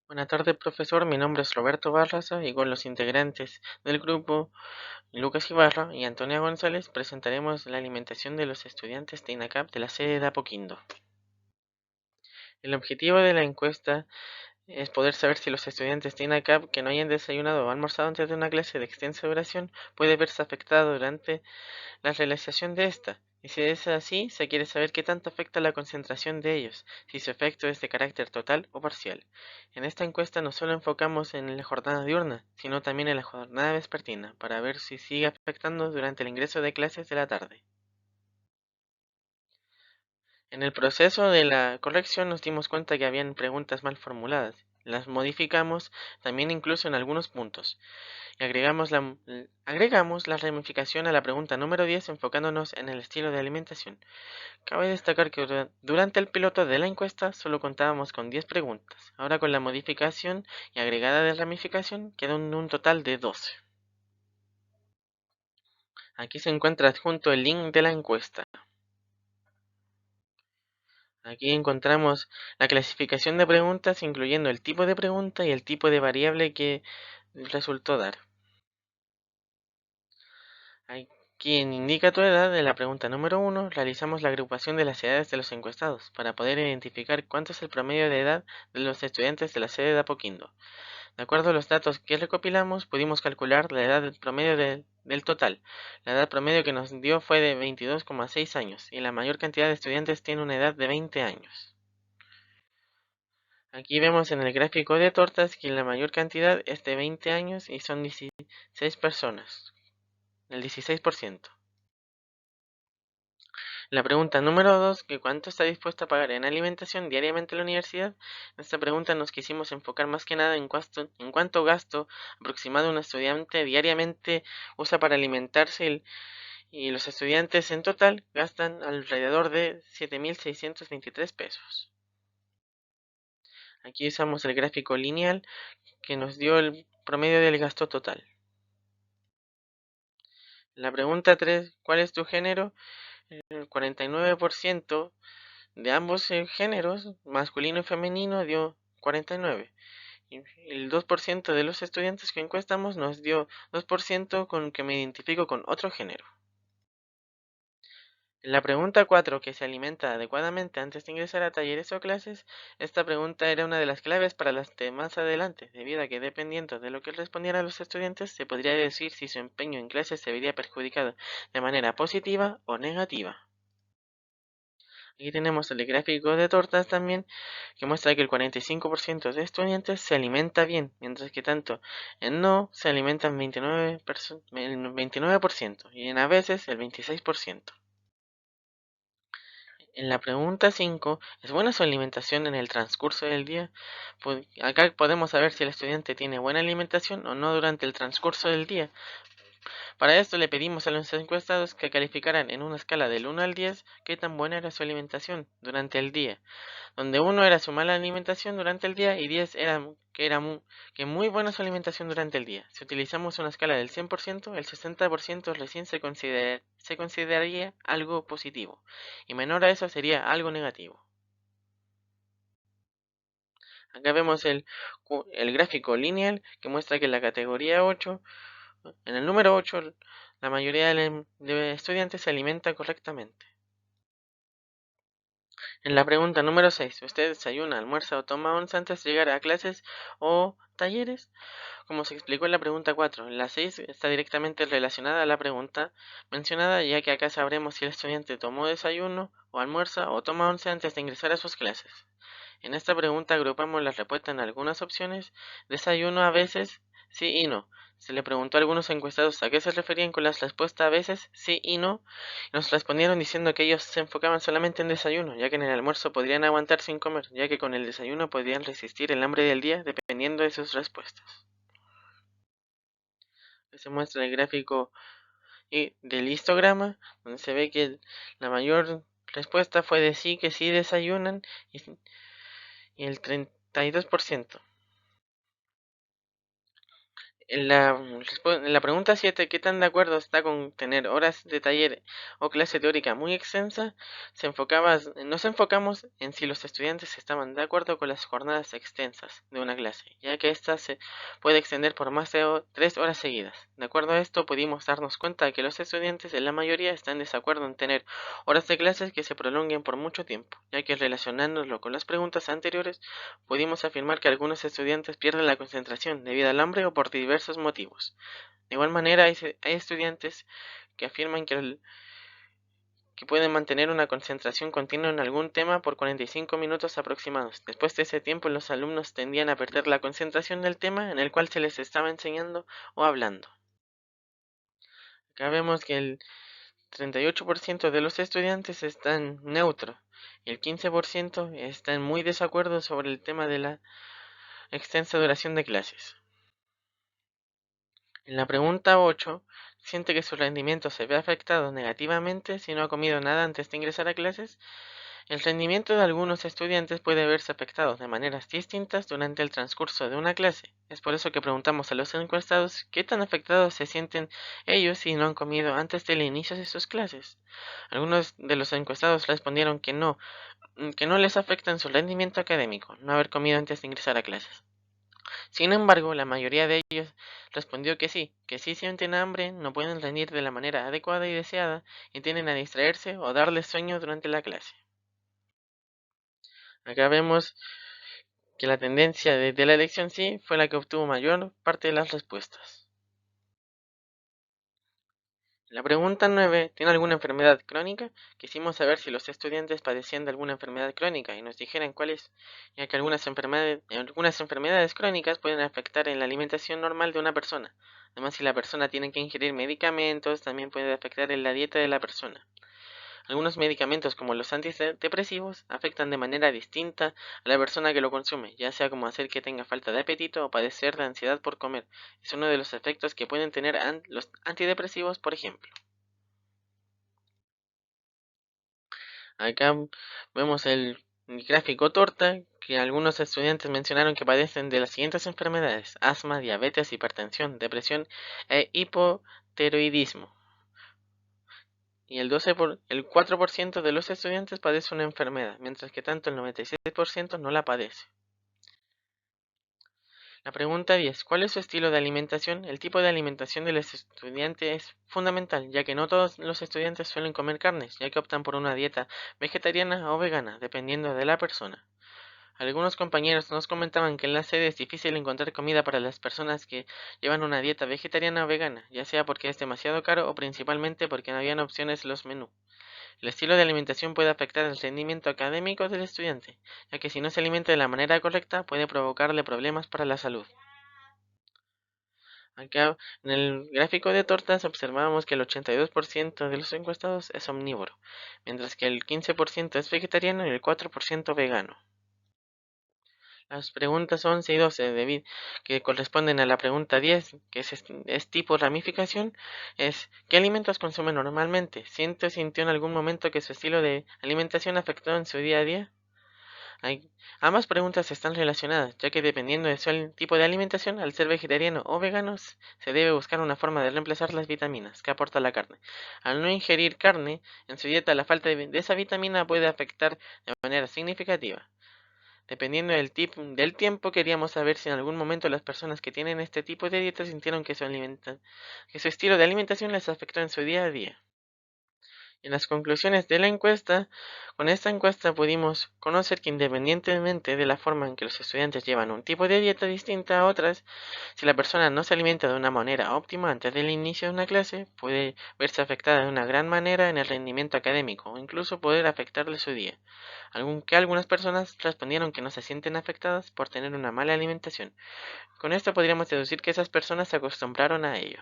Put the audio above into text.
Buenas tardes, profesor. Mi nombre es Roberto Barraza y con los integrantes del grupo Lucas Ibarra y Antonia González presentaremos la alimentación de los estudiantes de INACAP de la sede de Apoquindo. El objetivo de la encuesta es poder saber si los estudiantes de INACAP que no hayan desayunado o almorzado antes de una clase de extensa duración puede verse afectado durante la realización de esta. Y si es así, se quiere saber qué tanto afecta la concentración de ellos, si su efecto es de carácter total o parcial. En esta encuesta no solo enfocamos en la jornada diurna, sino también en la jornada vespertina, para ver si sigue afectando durante el ingreso de clases de la tarde. En el proceso de la corrección nos dimos cuenta que habían preguntas mal formuladas. Las modificamos también incluso en algunos puntos. Y agregamos la ramificación a la pregunta número 10 enfocándonos en el estilo de alimentación. Cabe destacar que durante el piloto de la encuesta solo contábamos con 10 preguntas. Ahora con la modificación y agregada de ramificación quedó un total de 12. Aquí se encuentra adjunto el link de la encuesta. Aquí encontramos la clasificación de preguntas incluyendo el tipo de pregunta y el tipo de variable que resultó dar. Aquí en Indica tu edad, de la pregunta número 1, realizamos la agrupación de las edades de los encuestados para poder identificar cuánto es el promedio de edad de los estudiantes de la sede de Apoquindo. De acuerdo a los datos que recopilamos, pudimos calcular la edad promedio del total. La edad promedio que nos dio fue de 22,6 años y la mayor cantidad de estudiantes tiene una edad de 20 años. Aquí vemos en el gráfico de tortas que la mayor cantidad es de 20 años y son 16 personas, el 16%. La pregunta número 2, que cuánto está dispuesto a pagar en alimentación diariamente en la universidad. En esta pregunta nos quisimos enfocar más que nada en cuánto gasto aproximado un estudiante diariamente usa para alimentarse y los estudiantes en total gastan alrededor de 7.623 pesos. Aquí usamos el gráfico lineal que nos dio el promedio del gasto total. La pregunta 3, ¿cuál es tu género? El 49% de ambos géneros, masculino y femenino, dio 49. Y el 2% de los estudiantes que encuestamos nos dio 2% con que me identifico con otro género. La pregunta 4, que se alimenta adecuadamente antes de ingresar a talleres o clases, esta pregunta era una de las claves para las de más adelante, debido a que dependiendo de lo que respondieran los estudiantes, se podría decir si su empeño en clases se vería perjudicado de manera positiva o negativa. Aquí tenemos el gráfico de tortas también, que muestra que el 45% de estudiantes se alimenta bien, mientras que tanto en no se alimentan el 29% y en a veces el 26%. En la pregunta 5, ¿es buena su alimentación en el transcurso del día? Pues acá podemos saber si el estudiante tiene buena alimentación o no durante el transcurso del día. Para esto le pedimos a los encuestados que calificaran en una escala del 1 al 10 qué tan buena era su alimentación durante el día, donde 1 era su mala alimentación durante el día y 10 era que muy buena su alimentación durante el día. Si utilizamos una escala del 100%, el 60% recién se consideraría algo positivo, y menor a eso sería algo negativo. Acá vemos el gráfico lineal que muestra que en la categoría 8, en el número 8, la mayoría de estudiantes se alimenta correctamente. En la pregunta número 6, ¿usted desayuna, almuerza o toma once antes de llegar a clases o talleres? Como se explicó en la pregunta 4, la 6 está directamente relacionada a la pregunta mencionada, ya que acá sabremos si el estudiante tomó desayuno o almuerza o toma once antes de ingresar a sus clases. En esta pregunta agrupamos las respuestas en algunas opciones. Desayuno a veces, sí y no. Se le preguntó a algunos encuestados a qué se referían con las respuestas a veces, sí y no. Nos respondieron diciendo que ellos se enfocaban solamente en desayuno, ya que en el almuerzo podrían aguantar sin comer, ya que con el desayuno podrían resistir el hambre del día dependiendo de sus respuestas. Se muestra el gráfico del histograma, donde se ve que la mayor respuesta fue de sí, que sí desayunan, y el 32%. En la pregunta 7, ¿qué tan de acuerdo está con tener horas de taller o clase teórica muy extensa? Nos enfocamos en si los estudiantes estaban de acuerdo con las jornadas extensas de una clase, ya que ésta se puede extender por más de 3 horas seguidas. De acuerdo a esto, pudimos darnos cuenta de que los estudiantes en la mayoría están en desacuerdo en tener horas de clases que se prolonguen por mucho tiempo, ya que relacionándolo con las preguntas anteriores, pudimos afirmar que algunos estudiantes pierden la concentración debido al hambre o por diversos motivos. De igual manera, hay estudiantes que afirman que pueden mantener una concentración continua en algún tema por 45 minutos aproximados. Después de ese tiempo, los alumnos tendían a perder la concentración del tema en el cual se les estaba enseñando o hablando. Acá vemos que el 38% de los estudiantes están neutros y el 15% está en muy desacuerdo sobre el tema de la extensa duración de clases. En la pregunta 8, ¿siente que su rendimiento se ve afectado negativamente si no ha comido nada antes de ingresar a clases? El rendimiento de algunos estudiantes puede verse afectado de maneras distintas durante el transcurso de una clase. Es por eso que preguntamos a los encuestados qué tan afectados se sienten ellos si no han comido antes del inicio de sus clases. Algunos de los encuestados respondieron que no les afecta en su rendimiento académico no haber comido antes de ingresar a clases. Sin embargo, la mayoría de ellos respondió que sí sienten hambre, no pueden rendir de la manera adecuada y deseada, y tienden a distraerse o darles sueño durante la clase. Acá vemos que la tendencia de la elección sí fue la que obtuvo mayor parte de las respuestas. La pregunta 9, ¿tiene alguna enfermedad crónica? Quisimos saber si los estudiantes padecían de alguna enfermedad crónica y nos dijeran cuál es, ya que algunas enfermedades crónicas pueden afectar en la alimentación normal de una persona. Además, si la persona tiene que ingerir medicamentos, también puede afectar en la dieta de la persona. Algunos medicamentos, como los antidepresivos, afectan de manera distinta a la persona que lo consume, ya sea como hacer que tenga falta de apetito o padecer de ansiedad por comer. Es uno de los efectos que pueden tener los antidepresivos, por ejemplo. Acá vemos el gráfico torta, que algunos estudiantes mencionaron que padecen de las siguientes enfermedades: asma, diabetes, hipertensión, depresión e hipotiroidismo. Y el 4% de los estudiantes padece una enfermedad, mientras que tanto el 96% no la padece. La pregunta 10. ¿Cuál es su estilo de alimentación? El tipo de alimentación de los estudiantes es fundamental, ya que no todos los estudiantes suelen comer carnes, ya que optan por una dieta vegetariana o vegana, dependiendo de la persona. Algunos compañeros nos comentaban que en la sede es difícil encontrar comida para las personas que llevan una dieta vegetariana o vegana, ya sea porque es demasiado caro o principalmente porque no habían opciones en los menús. El estilo de alimentación puede afectar el rendimiento académico del estudiante, ya que si no se alimenta de la manera correcta puede provocarle problemas para la salud. Acá en el gráfico de tortas observamos que el 82% de los encuestados es omnívoro, mientras que el 15% es vegetariano y el 4% vegano. Las preguntas 11 y 12 que corresponden a la pregunta 10, que es tipo ramificación, es ¿qué alimentos consume normalmente? ¿Sintió en algún momento que su estilo de alimentación afectó en su día a día? Ambas preguntas están relacionadas, ya que dependiendo de su tipo de alimentación, al ser vegetariano o vegano, se debe buscar una forma de reemplazar las vitaminas que aporta la carne. Al no ingerir carne en su dieta, la falta de esa vitamina puede afectar de manera significativa. Dependiendo del tiempo, queríamos saber si en algún momento las personas que tienen este tipo de dieta sintieron que su estilo de alimentación les afectó en su día a día. En las conclusiones de la encuesta, con esta encuesta pudimos conocer que independientemente de la forma en que los estudiantes llevan un tipo de dieta distinta a otras, si la persona no se alimenta de una manera óptima antes del inicio de una clase, puede verse afectada de una gran manera en el rendimiento académico o incluso poder afectarle su día. Aunque algunas personas respondieron que no se sienten afectadas por tener una mala alimentación. Con esto podríamos deducir que esas personas se acostumbraron a ello.